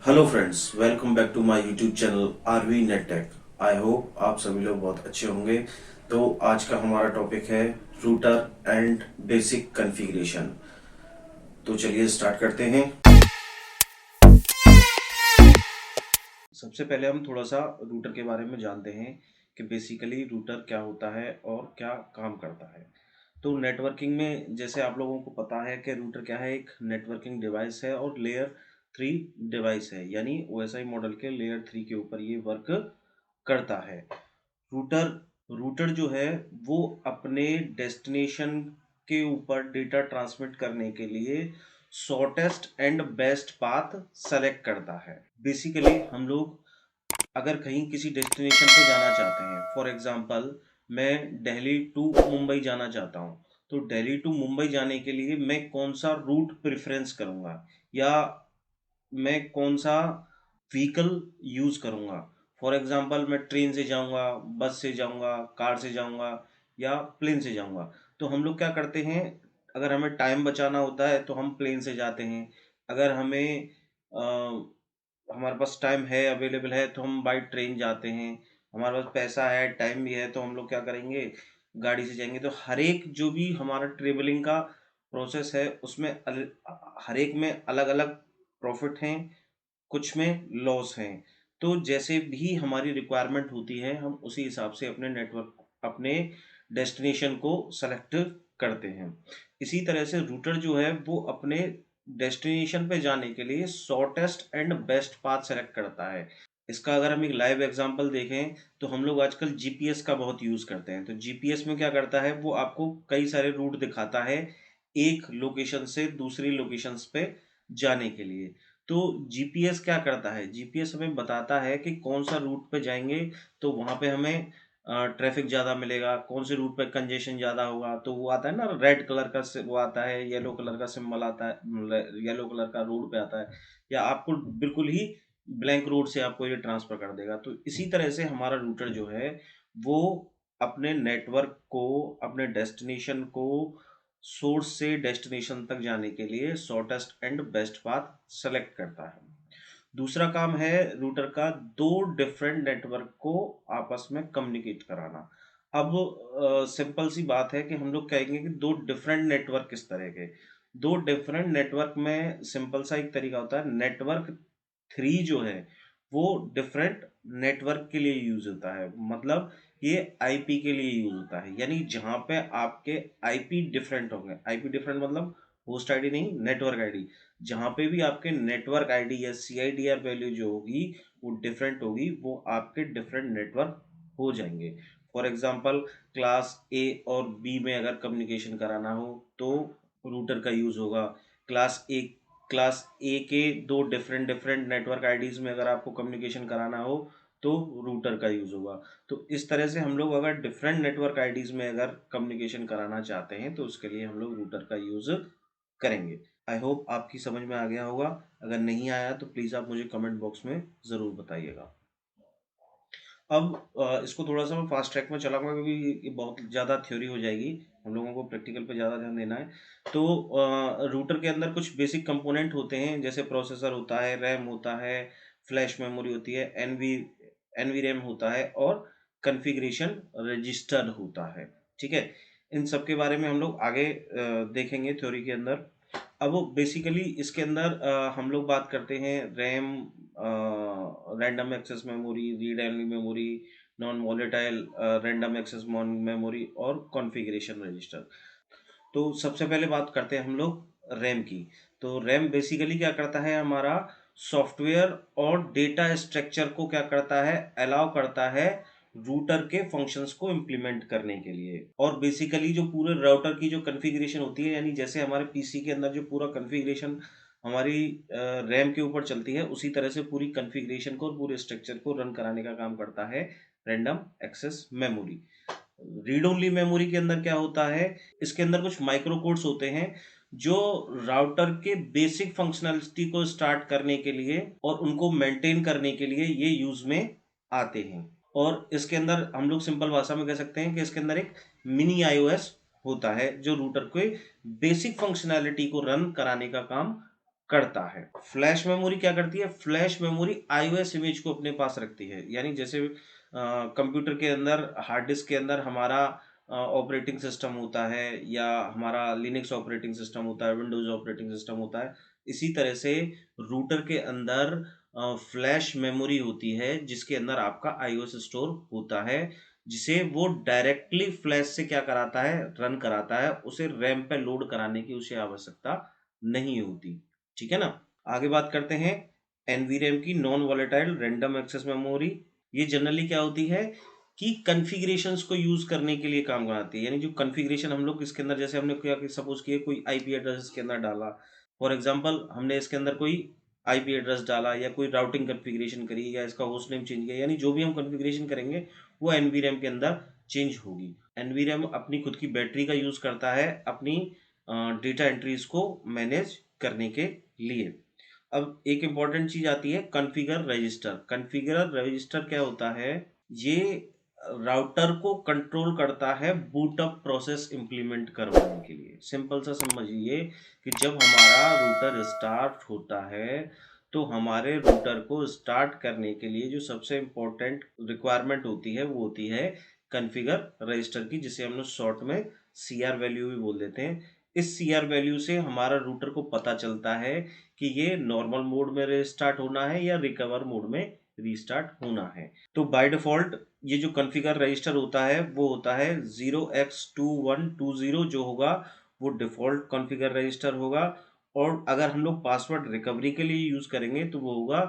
Hello friends, welcome back to my YouTube channel RV net tech. I hope आप सभी लोग बहुत अच्छे होंगे। तो आज का हमारा टॉपिक है रूटर एंड बेसिक कॉन्फ़िगरेशन। तो चलिए स्टार्ट करते हैं। सबसे पहले हम थोड़ा सा रूटर के बारे में जानते हैं कि बेसिकली रूटर क्या होता है और क्या काम करता है। तो नेटवर्किंग में जैसे आप लोगों को पता है कि रूटर क्या है, एक नेटवर्किंग डिवाइस है और लेयर 3 डिवाइस है, यानी ओएसआई मॉडल के लेयर 3 के ऊपर ये वर्क करता है। रूटर रूटर जो है वो अपने डेस्टिनेशन के ऊपर डेटा ट्रांसमिट करने के लिए shortest and best path select करता है। बेसिकली हम लोग अगर कहीं किसी डेस्टिनेशन पे जाना चाहते हैं, फॉर एग्जांपल मैं दिल्ली टू मुंबई जाना चाहता हूँ, तो दिल्ली टू मुंबई जाने के लिए मैं कौन सा रूट प्रेफरेंस करूँगा या मैं कौन सा व्हीकल यूज़ करूँगा। फॉर एग्जांपल मैं ट्रेन से जाऊँगा, बस से जाऊँगा, कार से जाऊँगा या प्लेन से जाऊँगा। तो हम लोग क्या करते हैं, अगर हमें टाइम बचाना होता है तो हम प्लेन से जाते हैं। अगर हमें हमारे पास टाइम है, अवेलेबल है, तो हम बाई ट्रेन जाते हैं। हमारे पास पैसा है, टाइम भी है, तो हम लोग क्या करेंगे, गाड़ी से जाएंगे। तो हर एक जो भी हमारा ट्रेवलिंग का प्रोसेस है उसमें हर एक में अलग अलग प्रॉफिट हैं, कुछ में लॉस हैं। तो जैसे भी हमारी रिक्वायरमेंट होती है हम उसी हिसाब से अपने डेस्टिनेशन को सेलेक्ट करते हैं। इसी तरह से रूटर जो है वो अपने डेस्टिनेशन पे जाने के लिए shortest and best path select करता है। इसका अगर हम एक लाइव एग्जांपल देखें तो हम लोग आजकल जीपीएस का बहुत यूज़ करते हैं। तो जीपीएस में क्या करता है, वो आपको कई सारे रूट दिखाता है एक लोकेशन से दूसरी लोकेशंस पे जाने के लिए। तो जीपीएस क्या करता है, जीपीएस हमें बताता है कि कौन सा रूट पे जाएंगे तो वहाँ पे हमें ट्रैफिक ज़्यादा मिलेगा, कौन से रूट पे कंजेशन ज़्यादा होगा। तो वो आता है ना, रेड कलर का वो आता है, येलो कलर का सिंबल आता है, येलो कलर का रोड पे आता है, या आपको बिल्कुल ही ब्लैंक रोड से आपको ये ट्रांसफर कर देगा। तो इसी तरह से हमारा रूटर जो है वो अपने नेटवर्क को, अपने डेस्टिनेशन को, सोर्स से डेस्टिनेशन तक जाने के लिए shortest and best path select करता है। दूसरा काम है रूटर का, दो डिफरेंट नेटवर्क को आपस में कम्युनिकेट कराना। अब सिंपल सी बात है कि हम लोग कहेंगे कि दो डिफरेंट नेटवर्क किस तरह के। दो डिफरेंट नेटवर्क में सिंपल सा एक तरीका होता है, नेटवर्क 3 जो है वो डिफरेंट नेटवर्क के लिए यूज होता है। मतलब ये आईपी के लिए यूज होता है, यानी जहाँ पे आपके आईपी डिफरेंट होंगे। आईपी डिफरेंट मतलब होस्ट आईडी नहीं, नेटवर्क आईडी। जहाँ पे भी आपके नेटवर्क आईडी या सीआईडीआर वैल्यू जो होगी वो डिफरेंट होगी, वो आपके डिफरेंट नेटवर्क हो जाएंगे। फॉर एग्जांपल क्लास ए और बी में अगर कम्युनिकेशन कराना हो तो रूटर का यूज़ होगा। क्लास ए क्लास ए के दो डिफरेंट डिफरेंट नेटवर्क आईडीज़ में अगर आपको कम्युनिकेशन कराना हो तो रूटर का यूज़ होगा। तो इस तरह से हम लोग अगर डिफरेंट नेटवर्क आईडीज़ में अगर कम्युनिकेशन कराना चाहते हैं तो उसके लिए हम लोग रूटर का यूज़ करेंगे। आई होप आपकी समझ में आ गया होगा। अगर नहीं आया तो प्लीज़ आप मुझे कमेंट बॉक्स में ज़रूर बताइएगा। अब इसको थोड़ा सा मैं फास्ट ट्रैक में चलाऊंगा क्योंकि ये बहुत ज़्यादा थ्योरी हो जाएगी, हम लोगों को प्रैक्टिकल पे ज़्यादा ध्यान देना है। तो रूटर के अंदर कुछ बेसिक कंपोनेंट होते हैं, जैसे प्रोसेसर होता है, रैम होता है, फ्लैश मेमोरी होती है, एनवी रैम होता है और कॉन्फ़िगरेशन रजिस्टर होता है। ठीक है, इन सब के बारे में हम लोग आगे देखेंगे थ्योरी के अंदर। अब बेसिकली इसके अंदर हम लोग बात करते हैं RAM, random access memory, read only memory, non volatile random access memory और कॉन्फ़िगरेशन रजिस्टर। तो सबसे पहले बात करते हैं हम लोग रैम की। तो रैम बेसिकली क्या करता है, हमारा सॉफ्टवेयर और डेटा स्ट्रक्चर को क्या करता है, अलाउ करता है रूटर के फंक्शंस को इम्प्लीमेंट करने के लिए। और बेसिकली जो पूरे राउटर की जो कॉन्फ़िगरेशन होती है, यानी जैसे हमारे पीसी के अंदर जो पूरा कॉन्फ़िगरेशन हमारी रैम के ऊपर चलती है, उसी तरह से पूरी कॉन्फ़िगरेशन को और पूरे स्ट्रक्चर को रन कराने का काम करता है random access memory. Read only memory के अंदर क्या होता है, इसके अंदर कुछ माइक्रो कोड्स होते हैं जो राउटर के बेसिक फंक्शनलिटी को स्टार्ट करने के लिए और उनको मेंटेन करने के लिए ये यूज में आते हैं। और इसके अंदर हम लोग सिंपल भाषा में कह सकते हैं कि इसके अंदर एक मिनी आईओएस होता है जो रूटर के बेसिक फंक्शनैलिटी को रन कराने का काम करता है। फ्लैश मेमोरी क्या करती है? फ्लैश मेमोरी iOS इमेज को अपने पास रखती है, यानी जैसे कंप्यूटर के अंदर हार्ड डिस्क के अंदर हमारा ऑपरेटिंग सिस्टम होता है, या हमारा लिनक्स ऑपरेटिंग सिस्टम होता है, विंडोज ऑपरेटिंग सिस्टम होता है, इसी तरह से रूटर के अंदर फ्लैश मेमोरी होती है जिसके अंदर आपका iOS स्टोर होता है, जिसे वो डायरेक्टली फ्लैश से क्या कराता है? रन कराता है। उसे रैम पे लोड कराने की उसे आवश्यकता नहीं होती। ठीक है ना? आगे बात करते हैं एनवीरैम की, non volatile random access memory. ये जनरली क्या होती है कि कॉन्फ़िगरेशंस को यूज करने के लिए काम आती है, यानी जो कॉन्फ़िगरेशन हम लोग इसके अंदर, जैसे हमने क्या सपोज किया कोई आईपी एड्रेस इसके अंदर डाला, फॉर एग्जांपल हमने इसके अंदर कोई आईपी एड्रेस डाला या कोई राउटिंग कॉन्फ़िगरेशन करी या इसका होस्ट नेम चेंज किया, यानी जो भी हम कॉन्फ़िगरेशन करेंगे वो एनवीरैम के अंदर चेंज होगी। एनवीरैम अपनी खुद की बैटरी का यूज करता है अपनी डेटा एंट्रीज को मैनेज करने के लिए। अब एक इम्पॉर्टेंट चीज आती है कॉन्फ़िगर रजिस्टर। कॉन्फ़िगर रजिस्टर क्या होता है? ये राउटर को कंट्रोल करता है बूटअप प्रोसेस इंप्लीमेंट करवाने के लिए। सिंपल सा समझिए कि जब हमारा रूटर स्टार्ट होता है तो हमारे रूटर को स्टार्ट करने के लिए जो सबसे इम्पोर्टेंट रिक्वायरमेंट होती है वो होती है कॉन्फ़िगर रजिस्टर की, जिसे हम लोग शॉर्ट में CR वैल्यू भी बोल देते हैं। इस CR वैल्यू से हमारा रूटर को पता चलता है कि ये नॉर्मल मोड में रीस्टार्ट होना है या रिकवर मोड में रीस्टार्ट होना है। तो बाय डिफॉल्ट ये जो कॉन्फ़िगर रजिस्टर होता है वो होता है 0x2120, जो होगा वो डिफॉल्ट कॉन्फ़िगर रजिस्टर होगा। और अगर हम लोग पासवर्ड रिकवरी के लिए यूज करेंगे तो वो होगा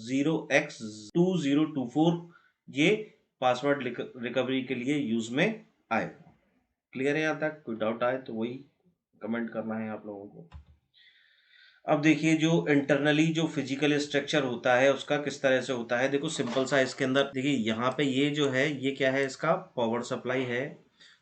0x2024। ये पासवर्ड रिकवरी के लिए यूज में आएगा। क्लियर है? यहाँ तक कोई डाउट आए तो वही कमेंट करना है आप लोगों को। अब देखिए जो इंटरनली जो फिजिकल स्ट्रक्चर होता है उसका किस तरह से होता है। देखो सिंपल सा इसके अंदर देखिए, यहाँ पे ये जो है ये क्या है? इसका पावर सप्लाई है।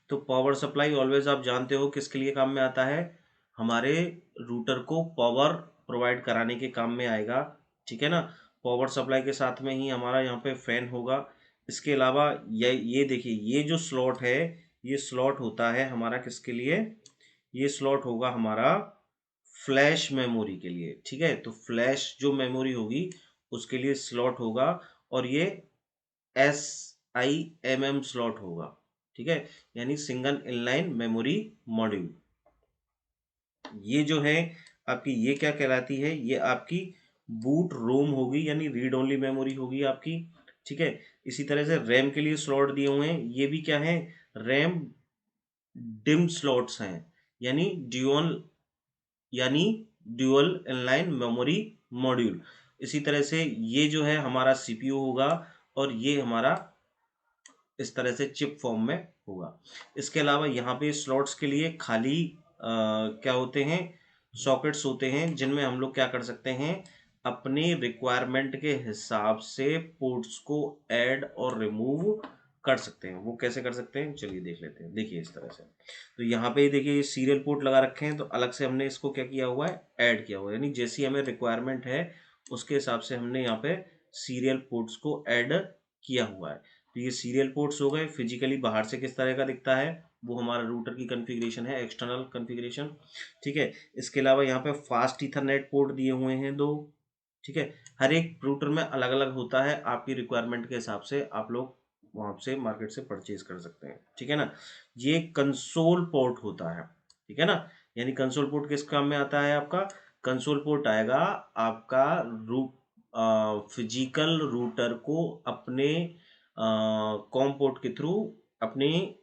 तो पावर सप्लाई ऑलवेज आप जानते हो किसके लिए काम में आता है? हमारे रूटर को पावर प्रोवाइड कराने के काम में आएगा। ठीक है ना? पावर सप्लाई के साथ में ही हमारा यहाँ पे फैन होगा। इसके अलावा ये देखिए, ये जो स्लॉट है ये स्लॉट होता है हमारा किसके लिए? ये स्लॉट होगा हमारा फ्लैश मेमोरी के लिए। ठीक है? तो फ्लैश जो मेमोरी होगी उसके लिए स्लॉट होगा, और ये SIMM स्लॉट होगा। ठीक है? यानी सिंगल इनलाइन मेमोरी मॉड्यूल। ये जो है आपकी, ये क्या कहलाती है? ये आपकी बूट रोम होगी, यानी रीड ओनली मेमोरी होगी आपकी। ठीक है? इसी तरह से रैम के लिए स्लॉट दिए हुए हैं, ये भी क्या है? रैम डिम स्लॉट्स हैं, यानी ड्यूअल इनलाइन मेमोरी मॉड्यूल। इसी तरह से ये जो है हमारा CPU होगा, और ये हमारा इस तरह से चिप फॉर्म में होगा। इसके अलावा यहाँ पे स्लॉट्स के लिए खाली क्या होते हैं? सॉकेट्स होते हैं, जिनमें हम लोग क्या कर सकते हैं? अपने रिक्वायरमेंट के हिसाब से पोर्ट्स को ऐड और रिमूव कर सकते हैं। वो कैसे कर सकते हैं चलिए देख लेते हैं। देखिए इस तरह से, तो यहाँ पे देखिए ये सीरियल पोर्ट लगा रखे हैं, तो अलग से हमने इसको क्या किया हुआ है? ऐड किया हुआ है, यानी जैसी हमें रिक्वायरमेंट है उसके हिसाब से हमने यहाँ पे सीरियल पोर्ट्स को ऐड किया हुआ है। तो ये सीरियल पोर्ट्स हो गए। फिजिकली बाहर से किस तरह का दिखता है वो हमारा रूटर की कॉन्फ़िगरेशन है, एक्सटर्नल कॉन्फ़िगरेशन। ठीक है? इसके अलावा यहाँ पे फास्ट ईथरनेट पोर्ट दिए हुए हैं 2। ठीक है? हर एक रूटर में अलग अलग होता है, आपकी रिक्वायरमेंट के हिसाब से आप लोग वहाँ से मार्केट से परचेज कर सकते हैं। ठीक है ना? ये कंसोल पोर्ट होता है। ठीक है ना? यानी कंसोल पोर्ट किस काम में आता है आपका? कंसोल पोर्ट आएगा आपका फिजिकल रूटर को अपने कॉम पोर्ट के थ्रू अपने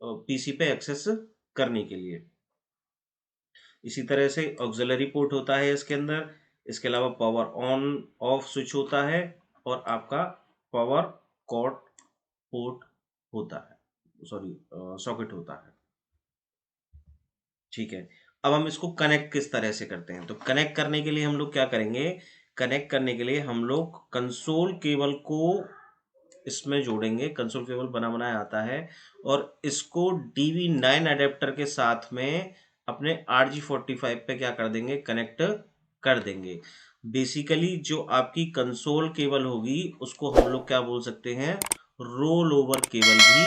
PC पे एक्सेस करने के लिए। इसी तरह से ऑक्सिलरी पोर्ट होता है इसके अंदर। इसके अलावा पावर ऑन ऑफ स्विच होता है, और आपका पावर कॉर्ड पोर्ट होता है, सॉरी सॉकेट होता है। ठीक है? अब हम इसको कनेक्ट किस तरह से करते हैं? तो कनेक्ट करने के लिए हम लोग क्या करेंगे? कनेक्ट करने के लिए हम लोग कंसोल केबल को इसमें जोड़ेंगे। कंसोल केबल बना बनाया आता है, और इसको DB9 अडेप्टर के साथ में अपने RG45 पे क्या कर देंगे? कनेक्ट कर देंगे। बेसिकली जो आपकी कंसोल केबल होगी उसको हम लोग क्या बोल सकते हैं? रोल ओवर केबल भी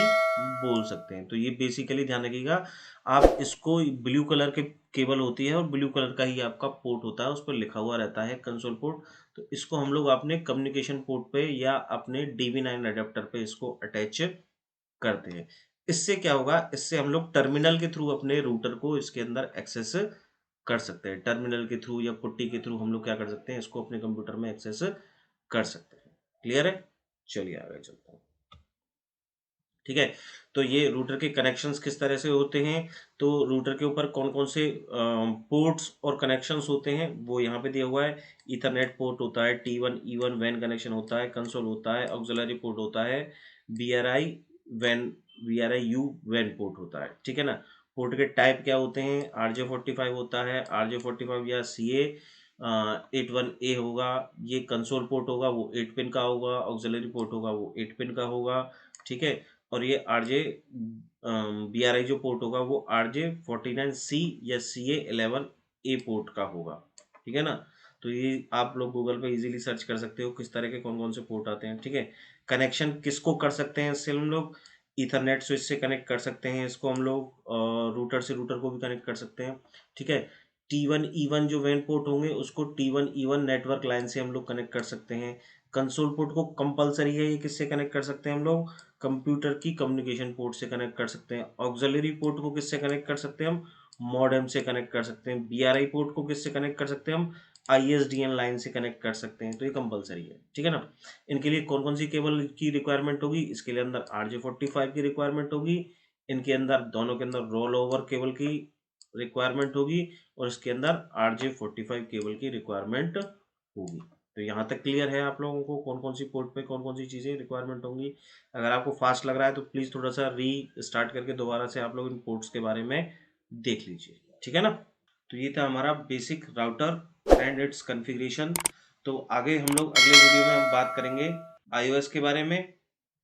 बोल सकते हैं। तो ये बेसिकली ध्यान रखिएगा, आप इसको ब्लू कलर के केबल होती है और ब्लू कलर का ही आपका पोर्ट होता है, उस पर लिखा हुआ रहता है कंसोल पोर्ट। तो इसको हम लोग अपने कम्युनिकेशन पोर्ट पे या अपने DB9 अडेप्टर पे इसको अटैच करते हैं। इससे क्या होगा, इससे हम लोग टर्मिनल के थ्रू अपने रूटर को इसके अंदर एक्सेस कर सकते हैं। टर्मिनल के थ्रू या पुट्टी के थ्रू हम लोग क्या कर सकते हैं, इसको अपने कंप्यूटर में एक्सेस कर सकते हैं। क्लियर है? चलिए आगे चलते हैं। ठीक है, तो ये रूटर के कनेक्शंस किस तरह से होते हैं, तो रूटर के ऊपर कौन कौन से पोर्ट्स और कनेक्शंस होते हैं वो यहाँ पे दिया हुआ है। ईथरनेट पोर्ट होता है, T1 E1 वैन कनेक्शन होता है, कंसोल होता है, ऑक्सिलरी पोर्ट होता है, BRI van BRI-U van port होता है। ठीक है ना। पोर्ट के टाइप क्या होते हैं, RJ45 होता है, RJ45 या CA 81A होगा। ये कंसोल पोर्ट होगा वो 8 पिन का होगा, ऑक्सिलरी पोर्ट होगा वो 8 पिन का होगा। ठीक है, और ये BRI जो पोर्ट होगा वो RJ49C या CA11A पोर्ट का होगा। ठीक है ना। तो ये आप लोग गूगल पे इजीली सर्च कर सकते हो किस तरह के कौन कौन से पोर्ट आते हैं। ठीक है, कनेक्शन किसको कर सकते हैं इससे हम लोग, ईथरनेट स्विच से कनेक्ट कर सकते हैं इसको हम लोग, रूटर से रूटर को भी कनेक्ट कर सकते हैं। ठीक है, T1 E1 जो वैन पोर्ट होंगे उसको T1 E1 नेटवर्क लाइन से हम लोग कनेक्ट कर सकते हैं। कंसोल पोर्ट को कंपलसरी है, ये किससे कनेक्ट कर सकते हैं हम लोग, कंप्यूटर की कम्युनिकेशन पोर्ट से कनेक्ट कर सकते हैं। ऑक्सिलरी पोर्ट को किससे कनेक्ट कर सकते हैं हम, मॉडेम से कनेक्ट कर सकते हैं। BRI पोर्ट को किससे कनेक्ट कर सकते हैं हम, ISDN लाइन से कनेक्ट कर सकते हैं। तो ये कंपलसरी है। ठीक है ना। इनके लिए कौन कौन सी केबल की रिक्वायरमेंट होगी, इसके लिए अंदर RJ45 की रिक्वायरमेंट होगी, इनके अंदर दोनों के अंदर रोल ओवर केबल की रिक्वायरमेंट होगी, और इसके अंदर RJ45 केबल की रिक्वायरमेंट होगी। तो यहाँ तक क्लियर है आप लोगों को कौन कौन सी पोर्ट पे कौन कौन सी चीज़ें रिक्वायरमेंट होंगी। अगर आपको फास्ट लग रहा है तो प्लीज़ थोड़ा सा री स्टार्ट करके दोबारा से आप लोग इन पोर्ट्स के बारे में देख लीजिए। ठीक है ना। तो ये था हमारा basic router and it's configuration. तो आगे हम लोग अगले वीडियो में हम बात करेंगे iOS के बारे में।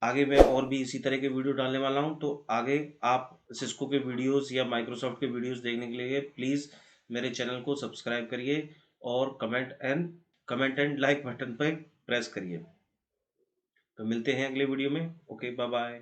आगे मैं और भी इसी तरह के वीडियो डालने वाला हूँ, तो आगे आप सिस्को के वीडियोस या माइक्रोसॉफ्ट के वीडियोस देखने के लिए प्लीज़ मेरे चैनल को सब्सक्राइब करिए और कमेंट एंड लाइक बटन पर प्रेस करिए। तो मिलते हैं अगले वीडियो में। Okay, bye bye.